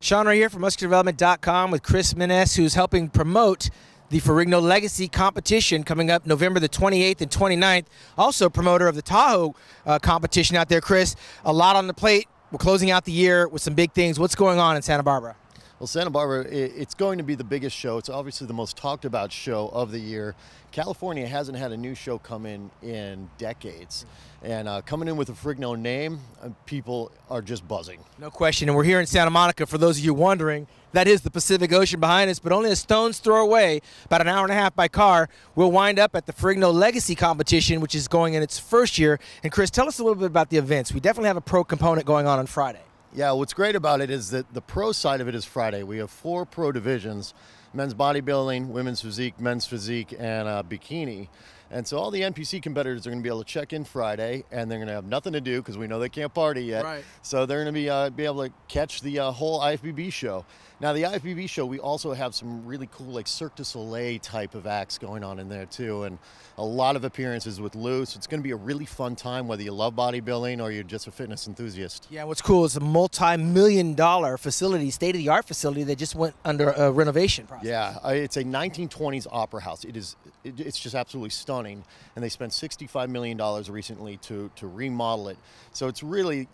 Shawn Ray here from MuscularDevelopment.com with Chris Menes, who's helping promote the Ferrigno Legacy competition coming up November the 28th and 29th. Also promoter of the Tahoe competition out there. Chris, a lot on the plate. We're closing out the year with some big things. What's going on in Santa Barbara? Well, Santa Barbara, it's going to be the biggest show. It's obviously the most talked about show of the year. California hasn't had a new show come in decades. And coming in with a Ferrigno name, people are just buzzing. No question. And we're here in Santa Monica. For those of you wondering, that is the Pacific Ocean behind us, but only a stone's throw away, about an hour and a half by car. We'll wind up at the Ferrigno Legacy competition, which is going in its first year. And Chris, tell us a little bit about the events. We definitely have a pro component going on Friday. Yeah, what's great about it is that the pro side of it is Friday. We have 4 pro divisions: men's bodybuilding, women's physique, men's physique, and bikini. And so all the NPC competitors are going to be able to check in Friday, and they're going to have nothing to do because we know they can't party yet. Right. So they're going to be able to catch the whole IFBB show. Now, the IFBB show, we also have some really cool, like Cirque du Soleil type of acts going on in there too, and a lot of appearances with Lou. So it's going to be a really fun time, whether you love bodybuilding or you're just a fitness enthusiast. Yeah, what's cool is a multi-million-dollar facility, state-of-the-art facility that just went under a renovation process. Yeah, it's a 1920s opera house. It's just absolutely stunning, and they spent $65 million recently to remodel it. So it's really,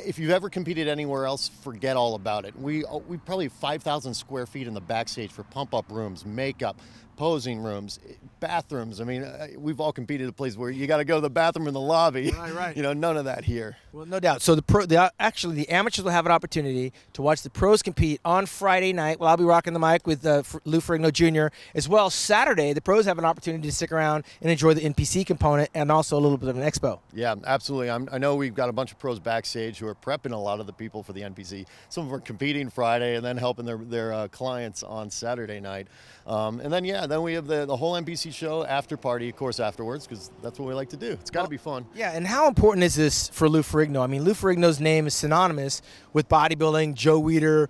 if you've ever competed anywhere else, forget all about it. We probably have 5,000 square feet in the backstage for pump-up rooms, makeup, posing rooms, bathrooms. I mean, we've all competed at places where you got to go to the bathroom in the lobby. Right. You know, none of that here. Well, no doubt. So actually, the amateurs will have an opportunity to watch the pros compete on Friday night. Well, I'll be rocking the mic with Lou Ferrigno Jr. As well, Saturday, the pros have an opportunity to stick around and enjoy the NPC component and also a little bit of an expo. Yeah, absolutely. I know we've got a bunch of pros backstage who are prepping a lot of the people for the NPC. Some of them are competing Friday and then helping their clients on Saturday night. And then we have the whole NPC show after party, of course, afterwards, because that's what we like to do. It's got to be fun. Yeah, and how important is this for Lou Ferrigno? I mean, Lou Ferrigno's name is synonymous with bodybuilding, Joe Weider,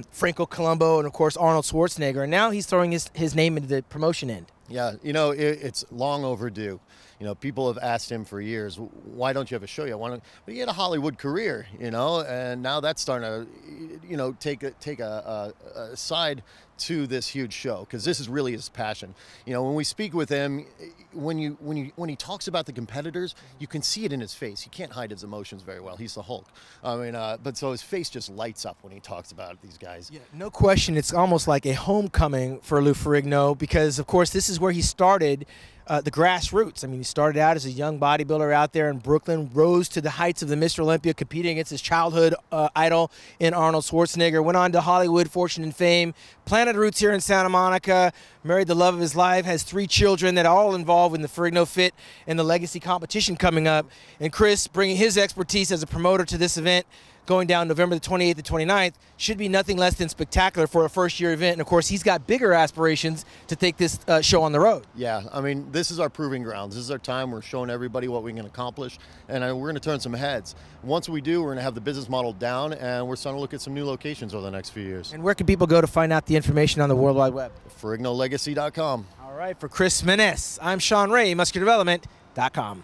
Franco Columbu, and of course Arnold Schwarzenegger. And now he's throwing his name into the promotion end. Yeah, you know, it's long overdue. You know, people have asked him for years, why don't you have a show yet? But he had a Hollywood career, you know, and now that's starting to, you know, take a side to this huge show, because this is really his passion. You know, when we speak with him, when he talks about the competitors, you can see it in his face. He can't hide his emotions very well. He's the Hulk. I mean, but so his face just lights up when he talks about these guys. Yeah, no question. It's almost like a homecoming for Lou Ferrigno, because of course this is where he started the grassroots. I mean, he started out as a young bodybuilder out there in Brooklyn, rose to the heights of the Mr. Olympia, competing against his childhood idol in Arnold Schwarzenegger, went on to Hollywood, fortune and fame, planted roots here in Santa Monica, married the love of his life, has 3 children that are all involved in the Ferrigno Fit and the Legacy competition coming up. And Chris, bringing his expertise as a promoter to this event, going down November the 28th and 29th, should be nothing less than spectacular for a first-year event. And, of course, he's got bigger aspirations to take this show on the road. Yeah, I mean, this is our proving ground. This is our time. We're showing everybody what we can accomplish, and we're going to turn some heads. Once we do, we're going to have the business model down, and we're starting to look at some new locations over the next few years. And where can people go to find out the information on the World Wide Web? FerrignoLegacy.com. All right, for Chris Menes, I'm Shawn Ray, MuscularDevelopment.com.